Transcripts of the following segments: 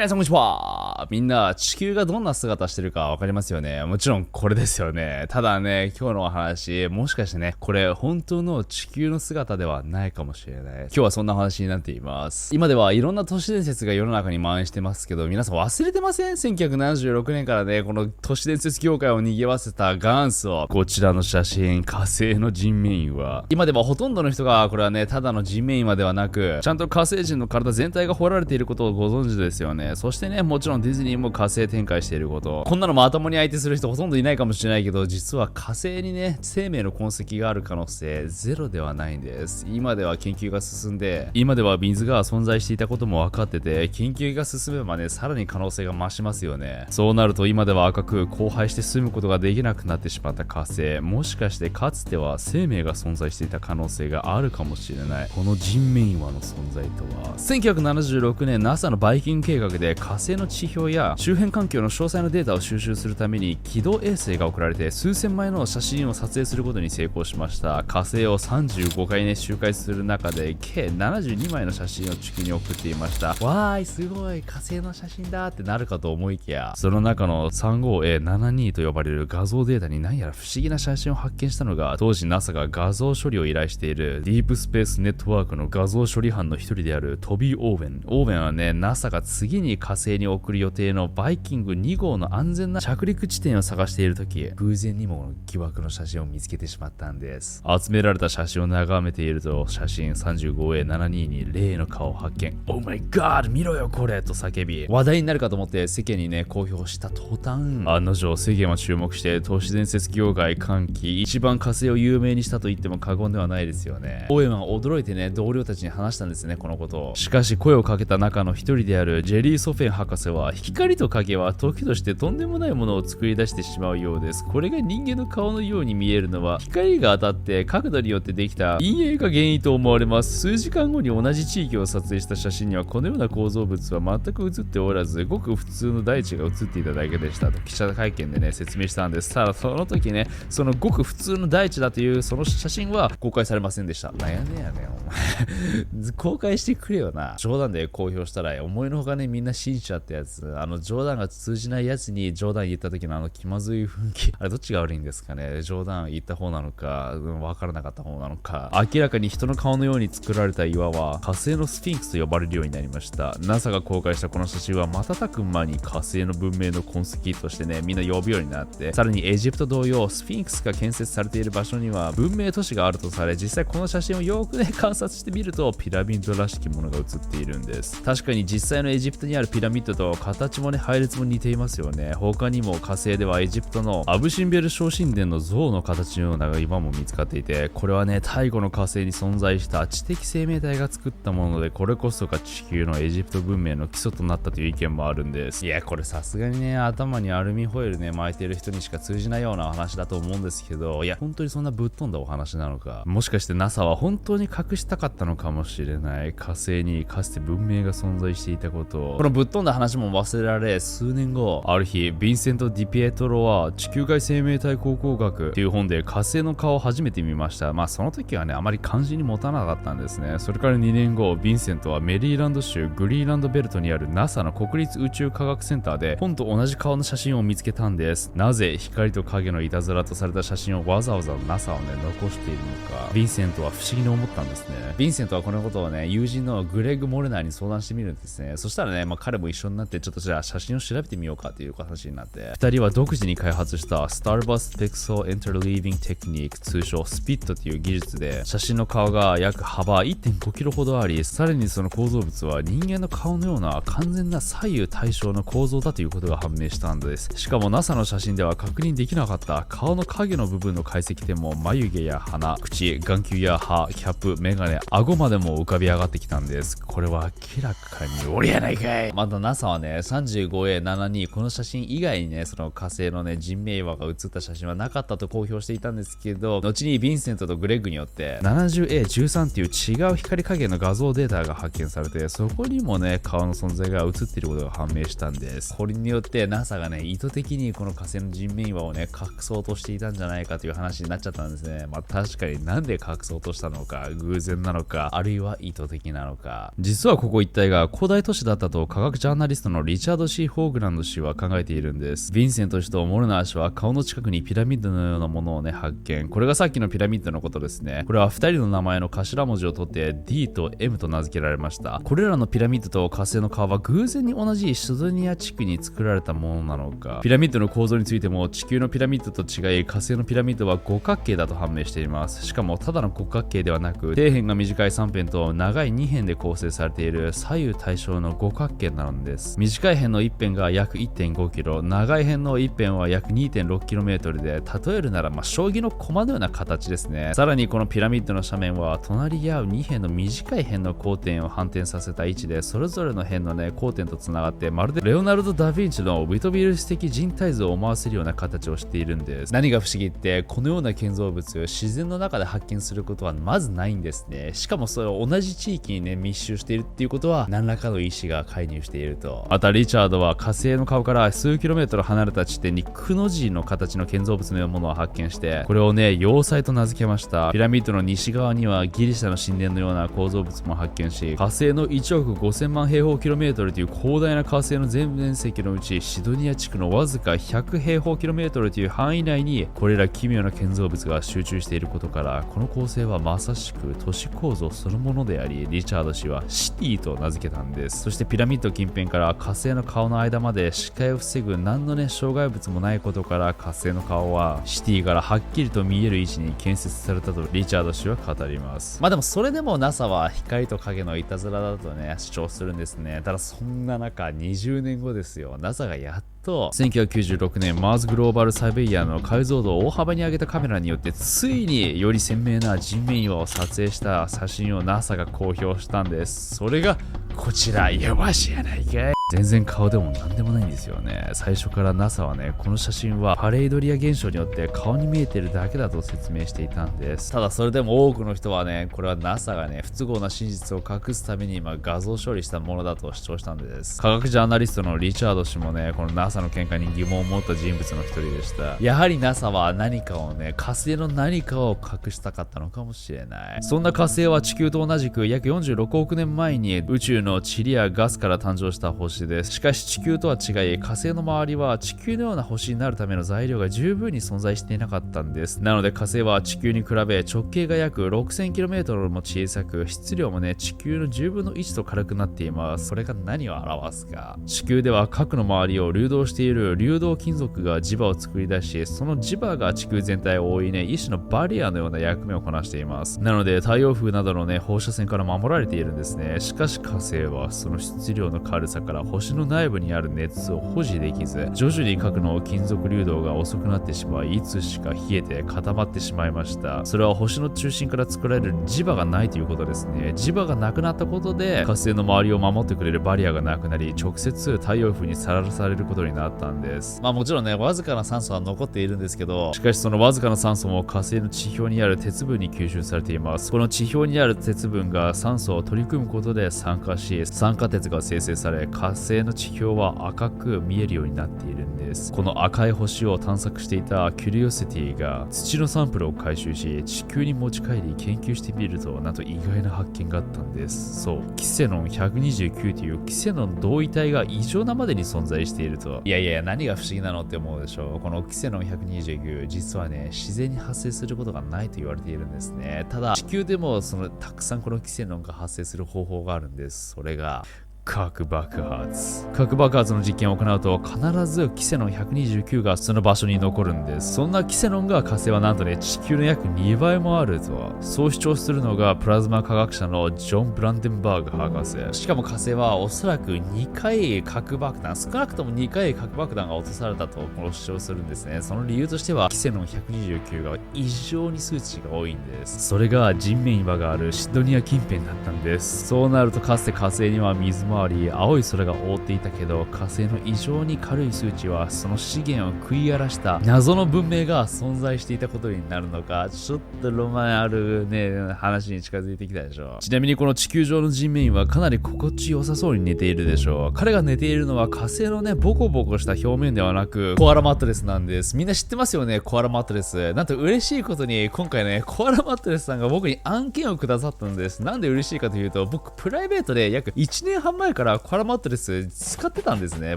皆さんこんにちは。みんな地球がどんな姿してるかわかりますよね。もちろんこれですよね。ただね、今日のお話、もしかしてね、これ本当の地球の姿ではないかもしれない。今日はそんな話になっています。今ではいろんな都市伝説が世の中に蔓延してますけど、皆さん忘れてません？ 1976 年からね、この都市伝説業界を賑わせた元祖。こちらの写真、火星の人面岩。今ではほとんどの人が、これはね、ただの人面岩ではなく、ちゃんと火星人の体全体が掘られていることをご存知ですよね。そしてね、もちろんディズニーも火星展開していること。こんなのまともに相手する人ほとんどいないかもしれないけど、実は火星にね、生命の痕跡がある可能性ゼロではないんです。今では研究が進んで、今では水が存在していたことも分かってて、研究が進めばね、さらに可能性が増しますよね。そうなると今では赤く荒廃して住むことができなくなってしまった火星。もしかしてかつては生命が存在していた可能性があるかもしれない。この人面岩の存在とは、1976年 NASA のバイキング計画で火星の地表や周辺環境の詳細なデータを収集するために軌道衛星が送られて数千枚の写真を撮影することに成功しました。火星を35回ね周回する中で計72枚の写真を地球に送っていました。わーい、すごい、火星の写真だってなるかと思いきや、その中の 35A72 と呼ばれる画像データに何やら不思議な写真を発見したのが、当時 NASA が画像処理を依頼しているディープスペースネットワークの画像処理班の一人であるトビー・オーウェン。オーウェンはね、 NASA が次に火星に送る予定のバイキング2号の安全な着陸地点を探しているとき、偶然にも疑惑の写真を見つけてしまったんです。集められた写真を眺めていると、写真 35A72 に例の顔を発見。 Oh my god 見ろよこれと叫び、話題になるかと思って世間にね公表した途端、案の定世間は注目して都市伝説業界歓喜、一番火星を有名にしたと言っても過言ではないですよね。オーエンは驚いてね、同僚たちに話したんですね、このことを。しかし声をかけた中の一人であるジェリー・ソフェン博士は、光と影は時としてとんでもないものを作り出してしまうようです。これが人間の顔のように見えるのは、光が当たって角度によってできた陰影が原因と思われます。数時間後に同じ地域を撮影した写真にはこのような構造物は全く写っておらず、ごく普通の大地が写っていただけでしたと記者会見でね説明したんです。ただその時ね、そのごく普通の大地だというその写真は公開されませんでした。なんやねんやねんお前公開してくれよな。冗談で公表したら思いのほかねみんな信じちゃったやつ、冗談が通じないやつに冗談言った時の気まずい雰囲気、あれどっちが悪いんですかね。冗談言った方なのか、分からなかった方なのか。明らかに人の顔のように作られた岩は火星のスフィンクスと呼ばれるようになりました。 NASA が公開したこの写真は瞬く間に火星の文明の痕跡としてねみんな呼ぶようになって、さらにエジプト同様スフィンクスが建設されている場所には文明都市があるとされ、実際この写真をよくね観察してみるとピラミッドらしきものが写っているんです。確かに実際のエジプトにあるピラミッドと形もね配列も似ていますよね。他にも火星ではエジプトのアブシンベル小神殿の像の形のような岩も見つかっていて、これはね太古の火星に存在した知的生命体が作ったもので、これこそが地球のエジプト文明の基礎となったという意見もあるんです。いやこれさすがにね頭にアルミホイルね巻いてる人にしか通じないような話だと思うんですけど、いや本当にそんなぶっ飛んだお話なのか。もしかして NASA は本当に隠したかったのかもしれない。火星にかつて文明が存在していたことを。このぶっ飛んだ話も忘れられ、数年後ある日ヴィンセント・ディピエトロは地球外生命体考古学っていう本で火星の顔を初めて見ました。その時はねあまり関心に持たなかったんですね。それから2年後ヴィンセントはメリーランド州グリーランドベルトにある NASA の国立宇宙科学センターで本と同じ顔の写真を見つけたんです。なぜ光と影のいたずらとされた写真をわざわざ NASA はね残しているのか、ヴィンセントは不思議に思ったんですね。ヴィンセントはこのことをね友人のグレッグ・モレナーに相談してみるんですね。そしたらね、彼も一緒になってちょっとじゃあ写真を調べてみようかという話になって、2人は独自に開発したスターバス・ピクセル・インターリービング・テクニック、通称スピットという技術で写真の顔が約幅 1.5 キロほどあり、さらにその構造物は人間の顔のような完全な左右対称の構造だということが判明したんです。しかも NASA の写真では確認できなかった顔の影の部分の解析でも眉毛や鼻、口、眼球や歯、キャップ、メガネ、顎までも浮かび上がってきたんです。これは明らかに俺やないかい。また NASA はね 35A72 この写真以外にねその火星のね人名岩が写った写真はなかったと公表していたんですけど、後にヴィンセントとグレッグによって 70A13 っていう違う光加減の画像データが発見されて、そこにもね顔の存在が写っていることが判明したんです。これによって NASA がね意図的にこの火星の人面岩をね隠そうとしていたんじゃないかという話になっちゃったんですね。確かになんで隠そうとしたのか偶然然なのか、あるいは意図的なのか。実はここ一帯が古代都市だったと科学ジャーナリストのリチャード・ C. ホーグランド氏は考えているんです。ヴィンセント氏とモルナー氏は顔の近くにピラミッドのようなものをね、発見。これがさっきのピラミッドのことですね。これは2人の名前の頭文字を取って D と M と名付けられました。これらのピラミッドと火星の顔は偶然に同じシドニア地区に作られたものなのか。ピラミッドの構造についても地球のピラミッドと違い、火星のピラミッドは五角形だと判明しています。しかもただの五角形ではなく、底辺が短い3辺と長い2辺で構成されている左右対称の五角形なのです。短い辺の1辺が約 1.5 キロ、長い辺の1辺は約 2.6 キロメートルで、例えるなら将棋の駒のような形ですね。さらにこのピラミッドの斜面は隣り合う2辺の短い辺の交点を反転させた位置で、それぞれの辺のね交点とつながって、まるでレオナルド・ダ・ヴィンチのウィトビルス的人体図を思わせるような形をしているんです。何が不思議って、このような建造物自然の中で発見することはまずないんですね。しかもそれを同じ地域にね密集しているっていうことは、何らかの意志が介入していると。またリチャードは火星の顔から数キロメートル離れた地点にくの字の形の建造物のようなものを発見して、これをね要塞と名付けました。ピラミッドの西側にはギリシャの神殿のような構造物も発見し、火星の1億5000万平方キロメートルという広大な火星の全面積のうち、シドニア地区のわずか100平方キロメートルという範囲内にこれら奇妙な建造物が集中していることから、この構成はまさしく都市構造そのものであり、リチャード氏はシティと名付けたんです。そしてピラミッド近辺から火星の顔の間まで視界を防ぐ何のね障害物もないことから、火星の顔はシティからはっきりと見える位置に建設されたとリチャード氏は語ります。まあでもそれでも NASA は光と影のいたずらだとね主張するんですね。ただそんな中、20年後ですよ、 NASA がやっと1996年マーズグローバルサーベイヤーの解像度を大幅に上げたカメラによってついにより鮮明な人面岩を撮影した写真を NASA が公表したんです。それがこちら。やばしやないかい。全然顔でもなんでもないんですよね。最初から NASA はね、この写真はパレードリア現象によって顔に見えてるだけだと説明していたんです。ただそれでも多くの人はね、これは NASA がね不都合な真実を隠すために画像処理したものだと主張したんです。科学ジャーナリストのリチャード氏もね、この NASA の見解に疑問を持った人物の一人でした。やはり NASA は何かをね、火星の何かを隠したかったのかもしれない。そんな火星は地球と同じく約46億年前に宇宙の塵やガスから誕生した星です。しかし地球とは違い、火星の周りは地球のような星になるための材料が十分に存在していなかったんです。なので火星は地球に比べ直径が約 6000km も小さく、質量もね地球の10分の1と軽くなっています。それが何を表すか。地球では核の周りを流動している流動金属が磁場を作り出し、その磁場が地球全体を覆いね、一種のバリアのような役目をこなしています。なので太陽風などのね放射線から守られているんですね。しかし火星はその質量の軽さから星の内部にある熱を保持できず、徐々に核の金属流動が遅くなってしまい、いつしか冷えて固まってしまいました。それは星の中心から作られる磁場がないということですね。磁場がなくなったことで火星の周りを守ってくれるバリアがなくなり、直接太陽風にさらされることになったんです。もちろんねわずかな酸素は残っているんですけど、しかしそのわずかな酸素も火星の地表にある鉄分に吸収されています。この地表にある鉄分が酸素を取り組むことで酸化し、酸化鉄が生成され、火星の地表は赤く見えるようになっているんです。この赤い星を探索していたキュリオシティが土のサンプルを回収し、地球に持ち帰り研究してみると、なんと意外な発見があったんです。そう、キセノン129というキセノン同位体が異常なまでに存在していると。いや何が不思議なのって思うでしょう。このキセノン129、実はね自然に発生することがないと言われているんですね。ただ地球でもたくさんこのキセノンが発生する方法があるんです。それが核爆発。核爆発の実験を行うと必ずキセノン129がその場所に残るんです。そんなキセノンが火星はなんとね地球の約2倍もあると、そう主張するのがプラズマ科学者のジョン・ブランデンバーグ博士。しかも火星はおそらく2回核爆弾、少なくとも2回核爆弾が落とされたとこの主張するんですね。その理由としてはキセノン129が異常に数値が多いんです。それが人面岩があるシドニア近辺だったんです。そうなるとかつて火星には水も周り青い空が覆っていたけど、火星の異常に軽い数値はその資源を食い荒らした謎の文明が存在していたことになるのか、ちょっとロマンあるね話に近づいてきたでしょ。ちなみにこの地球上の人面員はかなり心地よさそうに寝ているでしょう。彼が寝ているのは火星のねボコボコした表面ではなくコアラマットレスなんです。みんな知ってますよね、コアラマットレス。なんと嬉しいことに今回ねコアラマットレスさんが僕に案件をくださったんです。なんで嬉しいかというと、僕プライベートで約1年半前からコアラマットレス使ってたんですね、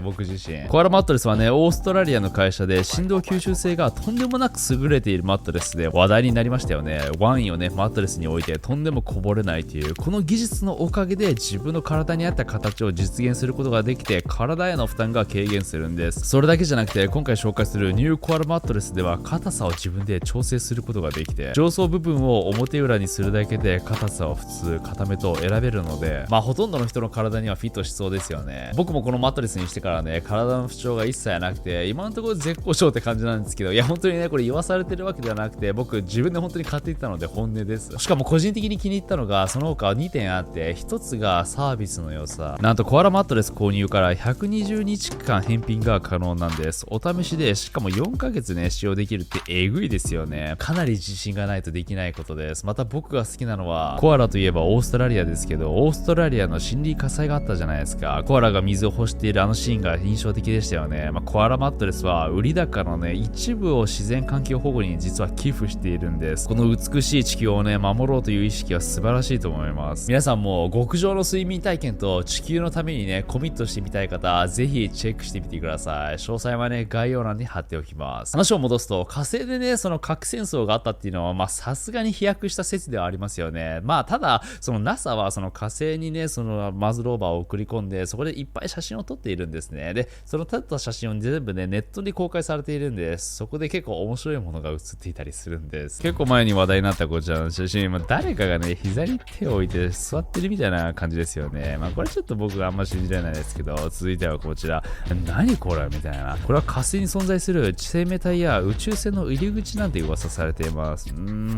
僕自身。コアラマットレスはねオーストラリアの会社で振動吸収性がとんでもなく優れているマットレスで話題になりましたよね。ワインをねマットレスに置いてとんでもこぼれないという、この技術のおかげで自分の体に合った形を実現することができて、体への負担が軽減するんです。それだけじゃなくて、今回紹介するニューコアラマットレスでは硬さを自分で調整することができて、上層部分を表裏にするだけで硬さを普通硬めと選べるので、ほとんどの人の体にはフィットしそうですよね。僕もこのマットレスにしてからね体の不調が一切なくて、今のところ絶好調って感じなんですけど、いや本当にねこれ言わされてるわけではなくて、僕自分で本当に買っていったので本音です。しかも個人的に気に入ったのがその他2点あって、1つがサービスの良さ。なんとコアラマットレス購入から120日間返品が可能なんです。お試しでしかも4ヶ月ね使用できるってえぐいですよね。かなり自信がないとできないことです。また僕が好きなのは、コアラといえばオーストラリアですけど、オーストラリアの森林火災があったじゃないですか。コアラが水を欲しているあのシーンが印象的でしたよね。コアラマットレスは売り高のね一部を自然環境保護に実は寄付しているんです。この美しい地球をね守ろうという意識は素晴らしいと思います。皆さんも極上の睡眠体験と地球のためにねコミットしてみたい方、ぜひチェックしてみてください。詳細はね概要欄に貼っておきます。話を戻すと、火星でねその核戦争があったっていうのはさすがに飛躍した説ではありますよね。ただその NASA はその火星にねそのマズローバーを送り込んで、そこでいっぱい写真を撮っているんですね。でその撮った写真を全部ねネットに公開されているんです。そこで結構面白いものが写っていたりするんです。結構前に話題になったこちらの写真、誰かがね膝に手を置いて座ってるみたいな感じですよね。これちょっと僕はあんま信じられないですけど、続いてはこちら、何これみたいな。これは火星に存在する生命体や宇宙船の入り口なんて噂されています。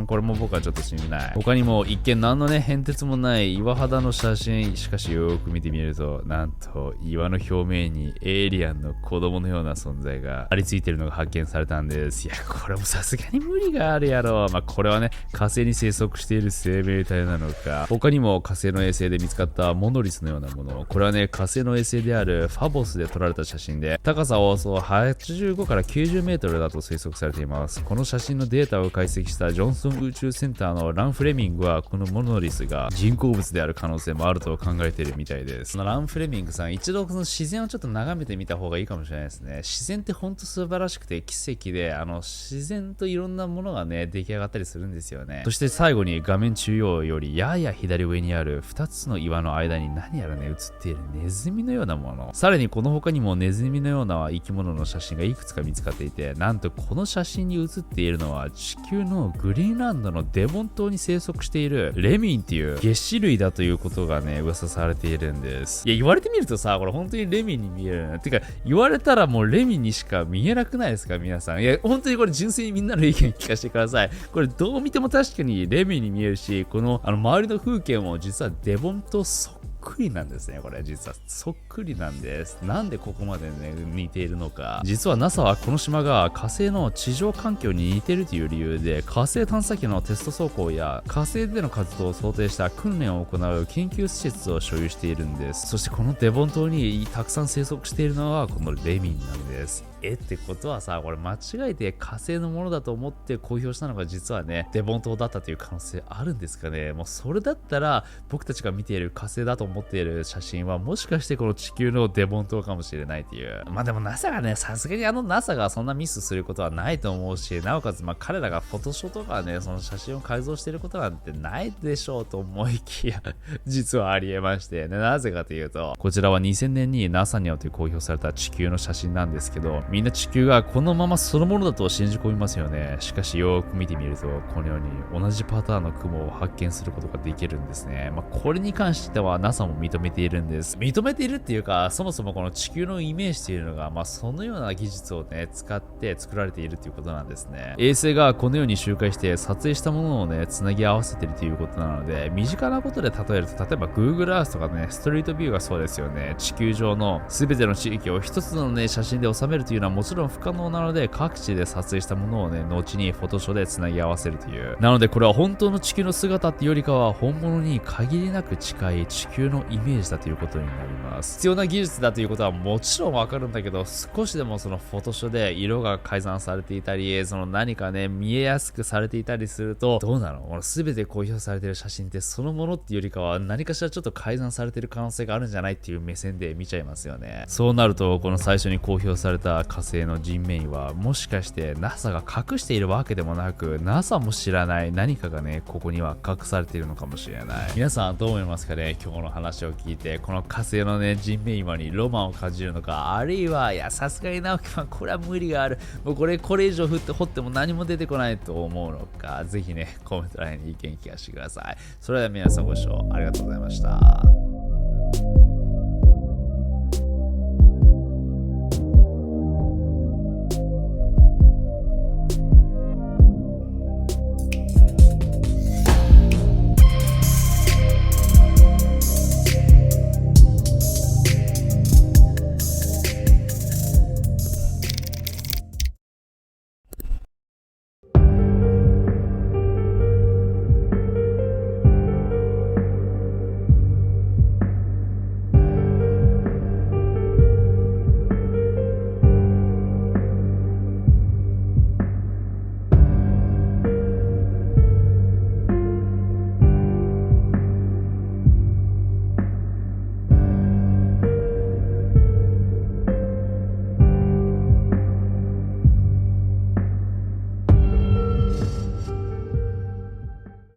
これも僕はちょっと信じない。他にも一見何のね変哲もない岩肌の写真、しかしよーく見てみると、なんと岩の表面にエイリアンの子供のような存在が張り付いているのが発見されたんです。いやこれもさすがに無理があるやろ。これはね火星に生息している生命体なのか。他にも火星の衛星で見つかったモノリスのようなもの、これはね火星の衛星であるファボスで撮られた写真で、高さおよそ85から90メートルだと推測されています。この写真のデータを解析したジョンソン宇宙センターのラン・フレミングは、このモノリスが人工物である可能性もあると考えているみたいです。そのラン・フレミングさん、一度その自然をちょっと眺めてみた方がいいかもしれないですね。自然ってほんと素晴らしくて奇跡で、自然といろんなものがね出来上がったりするんですよね。そして最後に画面中央よりやや左上にある2つの岩の間に何やらね映っているネズミのようなもの、さらにこの他にもネズミのような生き物の写真がいくつか見つかっていて、なんとこの写真に写っているのは地球のグリーンランドのデボン島に生息しているレミンっていう齧歯類だということがね噂されているんです。いや言われてみるとさ、これ本当にレミンに見える。てか言われたらもうレミンにしか見えなくないですか皆さん。いや本当にこれ純粋にみんなの意見聞かせてください。これどう見ても確かにレミンに見えるし、この周りの風景も実はデボン島そっくりなんですね。これ実はそっくりなんです。なんでここまでね似ているのか。実は NASA はこの島が火星の地上環境に似ているという理由で、火星探査機のテスト走行や火星での活動を想定した訓練を行う研究施設を所有しているんです。そしてこのデボン島にたくさん生息しているのはこのレミンなんです。ってことはさ、これ間違えて火星のものだと思って公表したのが実はねデボン島だったという可能性あるんですかね。もうそれだったら僕たちが見ている火星だと思っている写真はもしかしてこの地球のデボン島かもしれないっていう。でも NASA がね、さすがにNASA がそんなミスすることはないと思うし、なおかつ彼らがフォトショーとかねその写真を改造していることなんてないでしょうと思いきや実はありえましてね。なぜかというと、こちらは2000年に NASA によって公表された地球の写真なんですけど、みんな地球がこのままそのものだと信じ込みますよね。しかしよーく見てみると、このように同じパターンの雲を発見することができるんですね。これに関しては NASA も認めているんです。認めているっていうか、そもそもこの地球のイメージというのが、そのような技術をね、使って作られているということなんですね。衛星がこのように周回して撮影したものをね、つなぎ合わせているということなので、身近なことで例えると、例えば Google Earth とかね、ストリートビューがそうですよね。地球上の全ての地域を一つのね、写真で収めるというのはもちろん不可能なので、各地で撮影したものをね、後にフォトショーでつなぎ合わせるという。なのでこれは本当の地球の姿っていうよりかは、本物に限りなく近い地球のイメージだということになります。必要な技術だということはもちろんわかるんだけど、少しでもそのフォトショーで色が改ざんされていたり、その何かね、見えやすくされていたりすると、どうなの？全て公表されている写真ってそのものっていうよりかは、何かしらちょっと改ざんされている可能性があるんじゃないっていう目線で見ちゃいますよね。そうなると、この最初に公表された火星の人面は、もしかして NASA が隠しているわけでもなく、NASA も知らない何かがね、ここには隠されているのかもしれない。皆さんどう思いますかね？今日の話を聞いて、この火星のね、人面岩にロマンを感じるのか、あるいは、いや、さすがに直樹はこれは無理がある。もうこれ以上掘っても何も出てこないと思うのか、ぜひね、コメント欄に意見聞かせてください。それでは皆さんご視聴ありがとうございました。